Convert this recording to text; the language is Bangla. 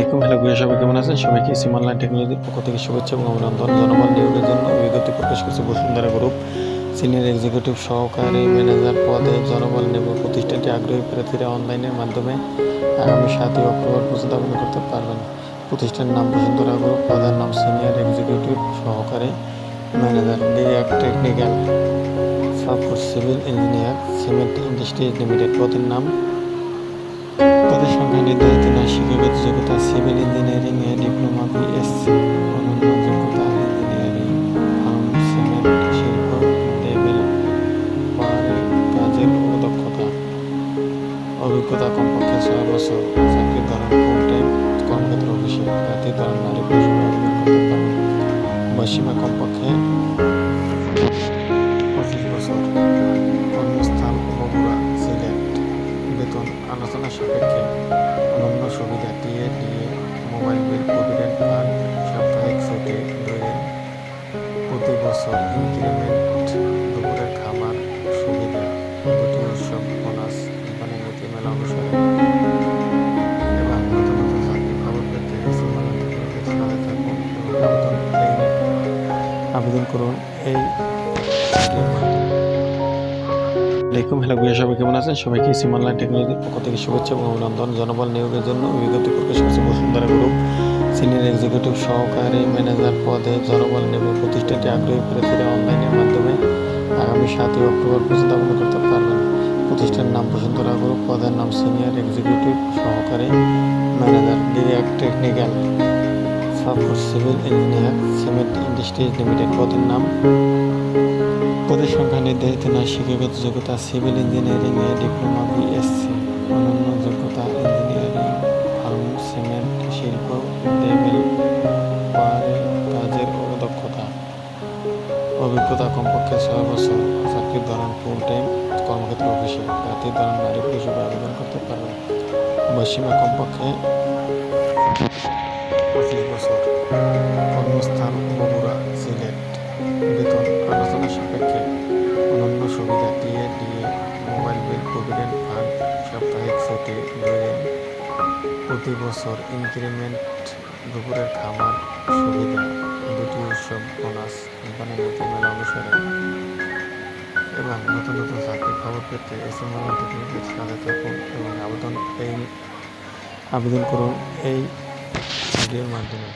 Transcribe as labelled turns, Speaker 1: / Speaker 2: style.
Speaker 1: আসসালামাইকুম। হ্যালো ভাইয়া, সবাই কেমন আছেন? সবাইকে সিম অনলাইন টেকনোলজির পক্ষ থেকে শুভেচ্ছা এবং অভিনন্দন। জনবল নিয়োগের জন্য বিজ্ঞপ্তি প্রকাশ করেছে বসুন্ধরা গ্রুপ। সিনিয়র এক্সিকিউটিভ সহকারী ম্যানেজার পদে জনবল নিয়োগ প্রতিষ্ঠানটি আগ্রহী প্রার্থীরা অনলাইনের মাধ্যমে আগামী 7 অক্টোবর পর্যন্ত আবেদন করতে পারবেন। প্রতিষ্ঠানের নাম বসুন্ধরা গ্রুপ, পদের নাম সিনিয়র এক্সিকিউটিভ সহকারী manager, direct technical support, civil engineer, cement industries limited. পদের নাম, পদের সংখ্যা নির্ধারিত নয়। শিক্ষাগত যোগ্যতা সিভিল ইঞ্জিনিয়ারিং এ ডিপ্লোমা, বিএসসি। অনন্য যোগ্যতা ইঞ্জিনিয়ারিং, ফার্ম, সিমেন্ট শিল্প, ডেভেলপারে কাজের দক্ষতা, অভিজ্ঞতা কমপক্ষে 6 বছর। চাকরির ধরন ফুল টাইম, কর্মক্ষেত্র অফিসে। প্রার্থীর ধরন নারী পুরুষ আবেদন করতে পারবেন। বয়সীমা কমপক্ষে 25 বছর। কর্মস্থান বগুড়া, সিলেট। বেতন আলোচনা সাপেক্ষে। অন্যান্য সুবিধা DA, mobile bill, provident fund, সাপ্তাহিক ছুটি 2 দিন, প্রতি বছর ইনক্রিমেন্ট, দুপুরের খাবার সুবিধা, 2টি উৎসব বোনাস, কোম্পানি নীতিমালা অনুসারে। এবং নতুন নতুন চাকরি খবর পেতে থাকুন এবং আবেদন করুন এই। হ্যালো ভাইয়া, সবাই কেমন আছেন? সবাইকে সিম অনলাইন টেকনোলজির পক্ষ থেকে শুভেচ্ছা এবং অভিনন্দন। জনবল নিয়োগের জন্য বিজ্ঞপ্তি প্রকাশ করেছে বসুন্ধরা গ্রুপ। সিনিয়র এক্সিকিউটিভ সহকারী ম্যানেজার পদে জনবল নিয়োগ প্রতিষ্ঠানটি আগ্রহী প্রার্থীরা অনলাইনের মাধ্যমে আগামী 7 অক্টোবর পর্যন্ত আবেদন করতে পারবেন। প্রতিষ্ঠানের নাম বসুন্ধরা গ্রুপ, পদের নাম সিনিয়র এক্সিকিউটিভ সহকারী manager, direct technical support, civil engineer, cement industries limited. পদের নাম, পদের সংখ্যা নির্ধারিত নয়। শিক্ষাগত যোগ্যতা সিভিল ইঞ্জিনিয়ারিং এ ডিপ্লোমা, বিএসসি। অনন্য যোগ্যতা ইঞ্জিনিয়ারিং, ফার্ম, সিমেন্ট শিল্প, ডেভেলপারে কাজের দক্ষতা, অভিজ্ঞতা কমপক্ষে 6 বছর। চাকরির ধরন ফুল টাইম, কর্মক্ষেত্র অফিসে। প্রার্থীর ধরন নারী পুরুষ আবেদন করতে পারবেন। বয়সীমা কমপক্ষে 25 বছর। কর্মস্থান বগুড়া, সিলেট। বেতন আলোচনা সাপেক্ষে। অন্যান্য সুবিধা DA, mobile bill, provident fund, সাপ্তাহিক ছুটি 2 দিন, প্রতি বছর ইনক্রিমেন্ট, দুপুরের খাবার সুবিধা, 2টি উৎসব বোনাস, কোম্পানি নীতিমালা অনুসারে। এবং নতুন নতুন চাকরির খবর পেতে সিম অনলাইন টেকনোলজির সাথে থাকুন এবং আবেদন করুন এই ভিডিওর মাধ্যমে।